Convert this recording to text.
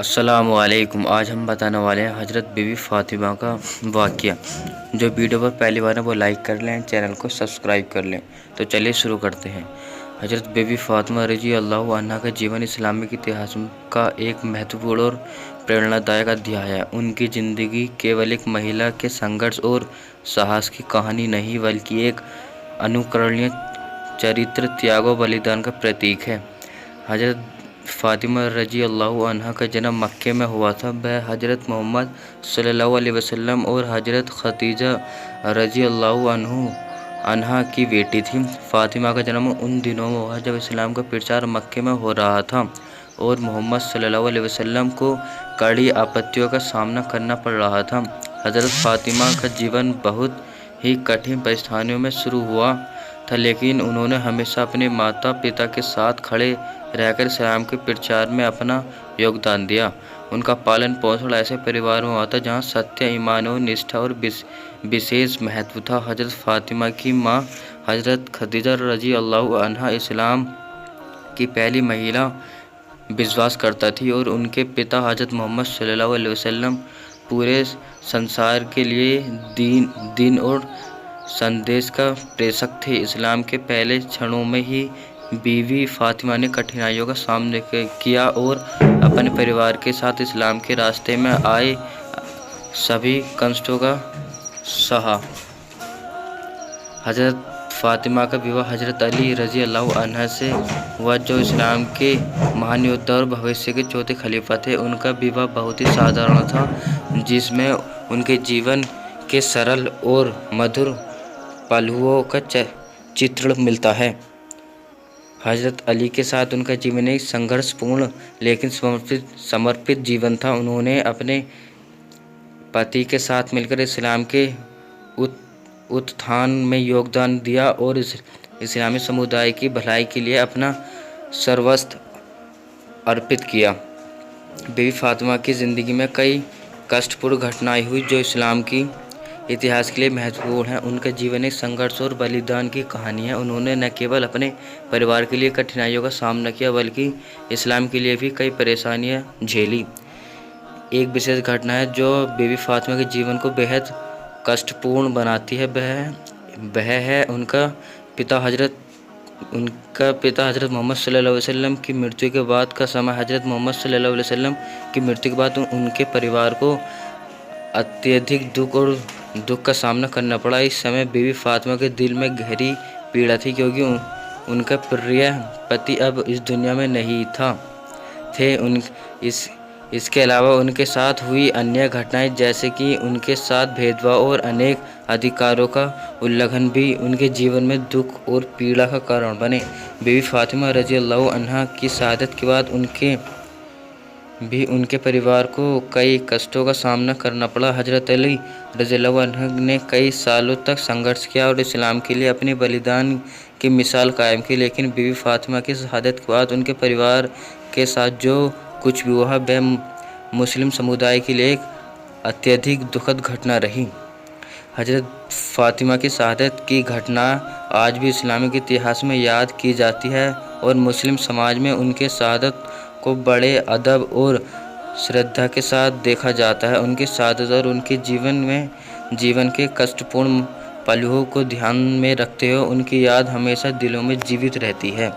अस्सलामुअलैकुम। आज हम बताने वाले हैं हज़रत बीबी फ़ातिमा का वाक़या। जो वीडियो पर पहली बार है वो लाइक कर लें, चैनल को सब्सक्राइब कर लें। तो चलिए शुरू करते हैं। हज़रत बीबी फ़ातिमा रज़ी अल्लाह अन्हा का जीवन इस्लामिक इतिहास का एक महत्वपूर्ण और प्रेरणादायक अध्याय है। उनकी ज़िंदगी केवल एक महिला के संघर्ष और साहस की कहानी नहीं बल्कि एक अनुकरणीय चरित्र, त्याग और बलिदान का प्रतीक है। हज़रत फ़ातिमा रज़ी अल्लाह अन्हा का जन्म मक्के में हुआ था। वह हज़रत मोहम्मद सल्लल्लाहु अलैहि वसल्लम और हज़रत खदीजा रज़ी अल्लाह अन्हा की बेटी थी। फ़ातिमा का जन्म उन दिनों में हुआ जब इस्लाम का प्रचार मक्के में हो रहा था और मोहम्मद सल्लल्लाहु अलैहि वसल्लम को कड़ी आपत्तियों का सामना करना पड़ रहा था। हज़रत फ़ातिमा का जीवन बहुत ही कठिन परिस्थितियों में शुरू हुआ था, लेकिन उन्होंने हमेशा अपने माता पिता के साथ खड़े रहकर इस्लाम के प्रचार में अपना योगदान दिया। उनका पालन पोषण ऐसे परिवार में हुआ था जहाँ सत्य, ईमान और निष्ठा और विशेष महत्व था। हज़रत फ़ातिमा की माँ हज़रत खदीजा रज़ी अल्लाह अन्हा इस्लाम की पहली महिला विश्वास करता थी और उनके पिता हज़रत मोहम्मद सल्लल्लाहु अलैहि वसल्लम पूरे संसार के लिए दीन और संदेश का प्रेषक थे। इस्लाम के पहले क्षणों में ही बीवी फ़ातिमा ने कठिनाइयों का सामना किया और अपने परिवार के साथ इस्लाम के रास्ते में आए सभी कष्टों का सहा। हज़रत फ़ातिमा का विवाह हज़रत अली रज़ी अल्लाह अन्हा से हुआ, जो इस्लाम के महान योद्धा और भविष्य के चौथे खलीफा थे। उनका विवाह बहुत ही साधारण था, जिसमें उनके जीवन के सरल और मधुर पहलुओं का चित्रण मिलता है। हज़रत अली के साथ उनका जीवन एक संघर्षपूर्ण लेकिन समर्पित जीवन था। उन्होंने अपने पति के साथ मिलकर इस्लाम के उत्थान में योगदान दिया और इस्लामी समुदाय की भलाई के लिए अपना सर्वस्व अर्पित किया। बीबी फ़ातिमा की ज़िंदगी में कई कष्टपूर्ण घटनाएं हुई जो इस्लाम की इतिहास के लिए महत्वपूर्ण है। उनका जीवन एक संघर्ष और बलिदान की कहानी है। उन्होंने न केवल अपने परिवार के लिए कठिनाइयों का सामना किया बल्कि इस्लाम के लिए भी कई परेशानियां झेली। एक विशेष घटना है जो बीबी फ़ातिमा के जीवन को बेहद कष्टपूर्ण बनाती है। वह है उनका पिता हज़रत मोहम्मद सल्लल्लाहु अलैहि वसल्लम की मृत्यु के बाद का समय। हज़रत मोहम्मद सल्लल्लाहु अलैहि वसल्लम की मृत्यु के बाद उनके परिवार को अत्यधिक दुख का सामना करना पड़ा। इस समय बीबी फ़ातिमा के दिल में गहरी पीड़ा थी, क्योंकि उनका प्रिय पति अब इस दुनिया में नहीं थे। इसके अलावा उनके साथ हुई अन्य घटनाएं, जैसे कि उनके साथ भेदभाव और अनेक अधिकारों का उल्लंघन, भी उनके जीवन में दुख और पीड़ा का कारण बने। बीबी फ़ातिमा रज़ी अल्लाह अन्हा की शहादत के बाद उनके परिवार को कई कष्टों का सामना करना पड़ा। हज़रत अली रज़ी अल्लाह अन्हु ने कई सालों तक संघर्ष किया और इस्लाम के लिए अपने बलिदान की मिसाल कायम की, लेकिन बीबी फ़ातिमा की शहादत के बाद उनके परिवार के साथ जो कुछ भी हुआ वह मुस्लिम समुदाय के लिए एक अत्यधिक दुखद घटना रही। हज़रत फ़ातिमा की शहादत की घटना आज भी इस्लामिक इतिहास में याद की जाती है और मुस्लिम समाज में उनके शहादत को बड़े अदब और श्रद्धा के साथ देखा जाता है। उनकी शहादत और उनके जीवन के कष्टपूर्ण पहलुओं को ध्यान में रखते हुए उनकी याद हमेशा दिलों में जीवित रहती है।